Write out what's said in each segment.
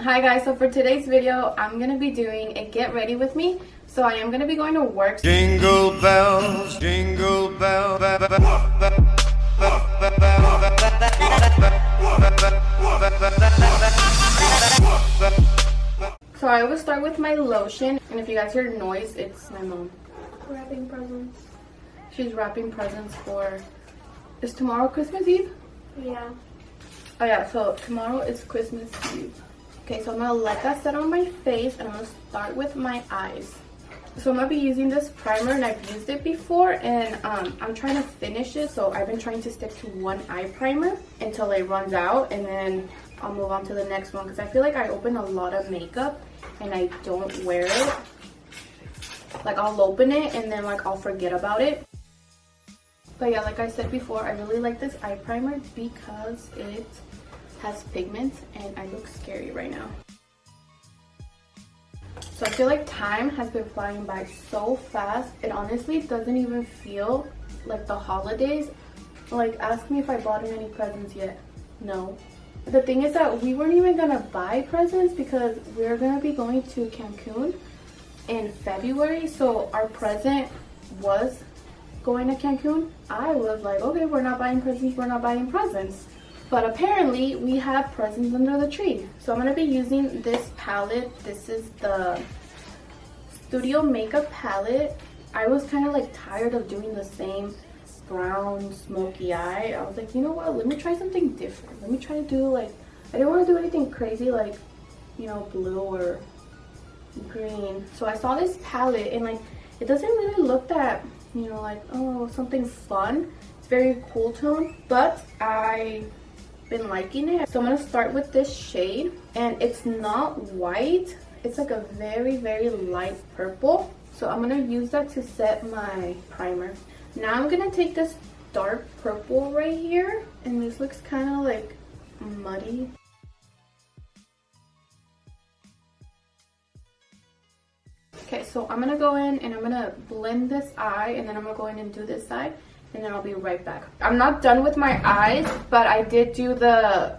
Hi guys, so for today's video, I'm going to be doing a get ready with me. So I am going to be going to work. Jingle bells, jingle bells. So I always start with my lotion, and if you guys hear noise, it's my mom wrapping presents. She's wrapping presents for, is tomorrow Christmas Eve? Yeah. Oh yeah, so tomorrow is Christmas Eve. Okay, so I'm gonna let that set on my face, and I'm gonna start with my eyes. So I'm gonna be using this primer, and I've used it before, and I'm trying to finish it. So I've been trying to stick to one eye primer until it runs out, and then I'll move on to the next one, because I feel like I open a lot of makeup and I don't wear it. Like I'll open it and then like I'll forget about it. But yeah, like I said before, I really like this eye primer because it has pigments and I look scary right now. So I feel like time has been flying by so fast. It honestly doesn't even feel like the holidays. Like, ask me if I bought him any presents yet. No. The thing is that we weren't even gonna buy presents because we're gonna be going to Cancun in February. So our present was going to Cancun. I was like, okay, we're not buying presents, we're not buying presents. But apparently we have presents under the tree. So I'm gonna be using this palette. This is the Studio Makeup palette. I was kind of like tired of doing the same brown smoky eye. I was like, you know what, let me try something different. Let me try to do like, I didn't want to do anything crazy like, you know, blue or green. So I saw this palette and like, it doesn't really look that, you know, like, oh, something fun. It's very cool tone, but I've been liking it. So I'm gonna start with this shade, and it's not white, it's like a very, very light purple. So I'm gonna use that to set my primer. Now I'm gonna take this dark purple right here, and this looks kind of like muddy. Okay, so I'm gonna go in and I'm gonna blend this eye, and then I'm gonna go in and do this side, and then I'll be right back. I'm not done with my eyes, but I did do the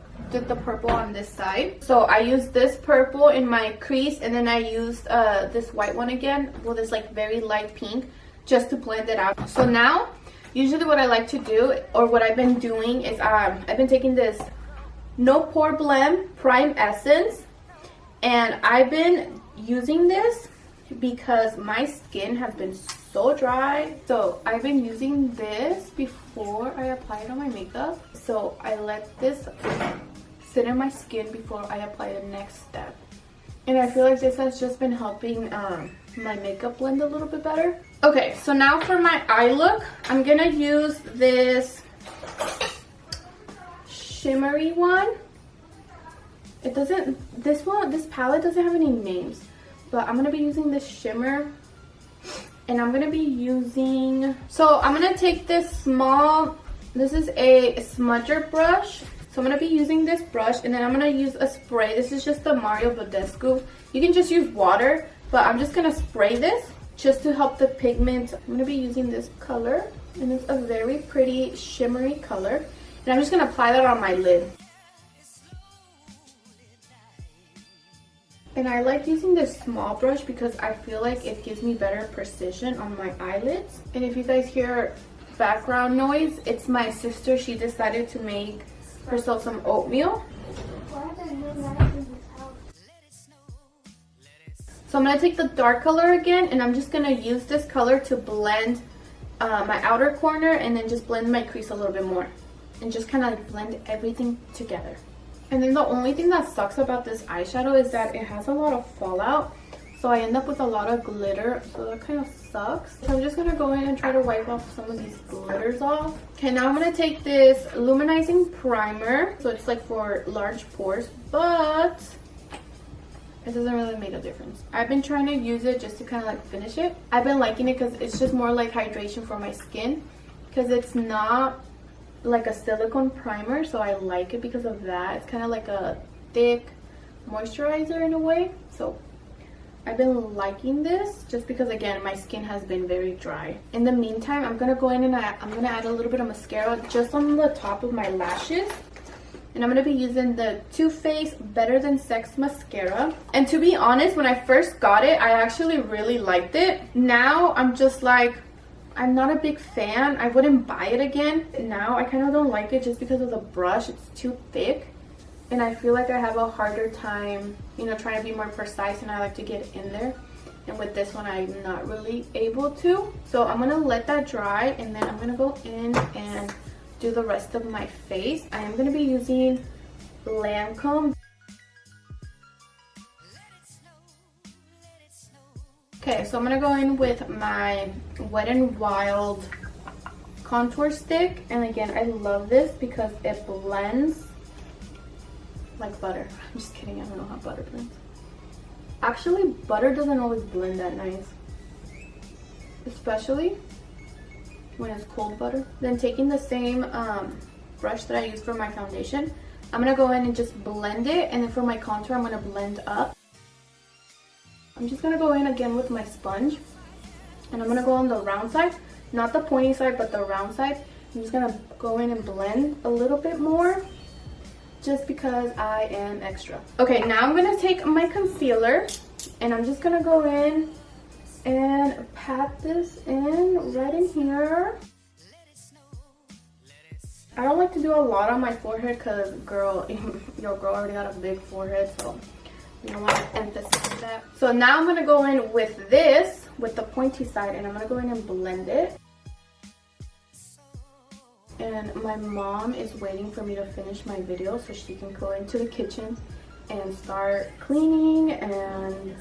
purple on this side. So I used this purple in my crease, and then I used this white one again, well, this like very light pink, just to blend it out. So now, usually what I like to do, or what I've been doing, is I've been taking this No Pore Blem Prime Essence, and I've been using this because my skin has been so dry. So I've been using this before I apply it on my makeup. So I let this sit in my skin before I apply the next step. And I feel like this has just been helping my makeup blend a little bit better. Okay, so now for my eye look, I'm gonna use this shimmery one. It doesn't, this palette doesn't have any names, but I'm gonna be using this shimmer, and I'm gonna be using, so I'm gonna take this small, this is a smudger brush. So I'm gonna be using this brush, and then I'm gonna use a spray. This is just the Mario Badescu. You can just use water, but I'm just gonna spray this just to help the pigment. I'm gonna be using this color, and it's a very pretty shimmery color. And I'm just gonna apply that on my lid. And I like using this small brush because I feel like it gives me better precision on my eyelids. And if you guys hear background noise, it's my sister. She decided to make herself some oatmeal. So I'm going to take the dark color again, and I'm just going to use this color to blend my outer corner, and then just blend my crease a little bit more, and just kind of like blend everything together. And then the only thing that sucks about this eyeshadow is that it has a lot of fallout, so I end up with a lot of glitter, so that kind of sucks. So I'm just going to go in and try to wipe off some of these glitters off. Okay, now I'm going to take this luminizing primer, so it's like for large pores, but it doesn't really make a difference. I've been trying to use it just to kind of like finish it. I've been liking it because it's just more like hydration for my skin, because it's not like a silicone primer, so I like it because of that. It's kind of like a thick moisturizer in a way. So I've been liking this just because, again, my skin has been very dry. In the meantime, I'm gonna go in and I'm gonna add a little bit of mascara just on the top of my lashes. And I'm going to be using the Too Faced Better Than Sex mascara. And to be honest, when I first got it, I actually really liked it. Now I'm just like, I'm not a big fan. I wouldn't buy it again. Now I kind of don't like it just because of the brush. It's too thick. And I feel like I have a harder time, you know, trying to be more precise, and I like to get in there. And with this one, I'm not really able to. So I'm going to let that dry, and then I'm going to go in and do the rest of my face. I am going to be using Lamcome. Okay, so I'm going to go in with my Wet n Wild contour stick. And again, I love this because it blends like butter. I'm just kidding, I don't know how butter blends. Actually, butter doesn't always blend that nice, especially when it's cold butter. Then taking the same brush that I use for my foundation, I'm gonna go in and just blend it, and then for my contour, I'm gonna blend up. I'm just gonna go in again with my sponge, and I'm gonna go on the round side, not the pointy side, but the round side. I'm just gonna go in and blend a little bit more, just because I am extra. Okay, now I'm gonna take my concealer, and I'm just gonna go in and pat this in right in here. I don't like to do a lot on my forehead because, girl, your girl already got a big forehead, so you don't want to emphasize that. So now I'm gonna go in with this, with the pointy side, and I'm gonna go in and blend it. And my mom is waiting for me to finish my video so she can go into the kitchen and start cleaning and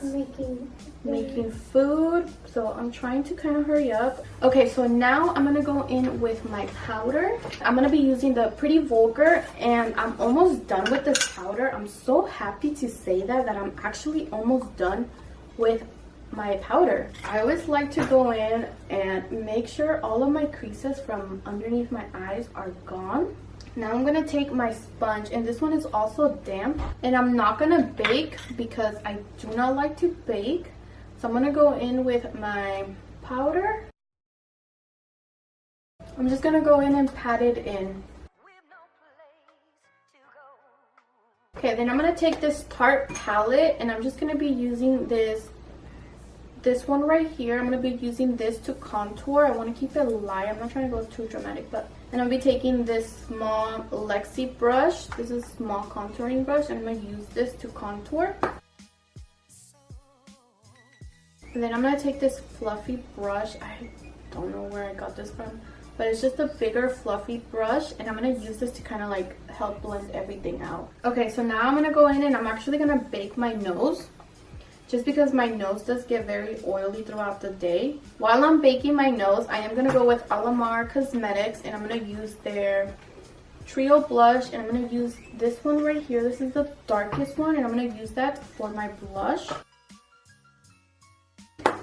making food. So I'm trying to kind of hurry up. Okay, so now I'm gonna go in with my powder. I'm gonna be using the Pretty Vulgar, and I'm almost done with this powder. I'm so happy to say that I'm actually almost done with my powder. I always like to go in and make sure all of my creases from underneath my eyes are gone. Now I'm gonna take my sponge, and this one is also damp, and I'm not gonna bake because I do not like to bake. So I'm gonna go in with my powder. I'm just gonna go in and pat it in. Okay, then I'm gonna take this Tarte palette, and I'm just gonna be using this one right here. I'm going to be using this to contour. I want to keep it light. I'm not trying to go too dramatic, but and I'll be taking this small Lexi brush. This is a small contouring brush, and I'm going to use this to contour. And then I'm going to take this fluffy brush. I don't know where I got this from, but it's just a bigger fluffy brush, and I'm going to use this to kind of like help blend everything out. Okay, so now I'm going to go in and I'm actually going to bake my nose, just because my nose does get very oily throughout the day. While I'm baking my nose, I am going to go with Alamar Cosmetics, and I'm going to use their Trio Blush, and I'm going to use this one right here. This is the darkest one, and I'm going to use that for my blush.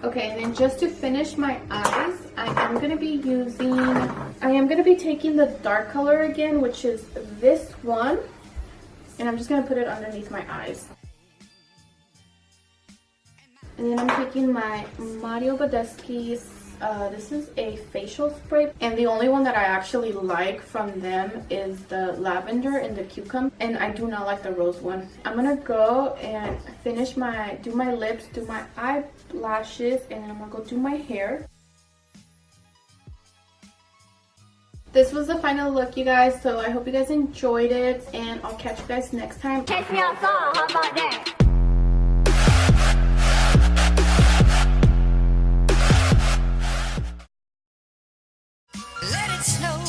Okay, and then just to finish my eyes, I am going to be taking the dark color again, which is this one, and I'm just going to put it underneath my eyes. And then I'm taking my Mario Badescu's, this is a facial spray. And the only one that I actually like from them is the lavender and the cucumber. And I do not like the rose one. I'm going to go and do my lips, do my eyelashes, and then I'm going to go do my hair. This was the final look, you guys. So I hope you guys enjoyed it, and I'll catch you guys next time. Catch me outside, how about that? Let it snow,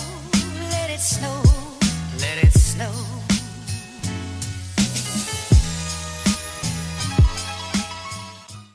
let it snow.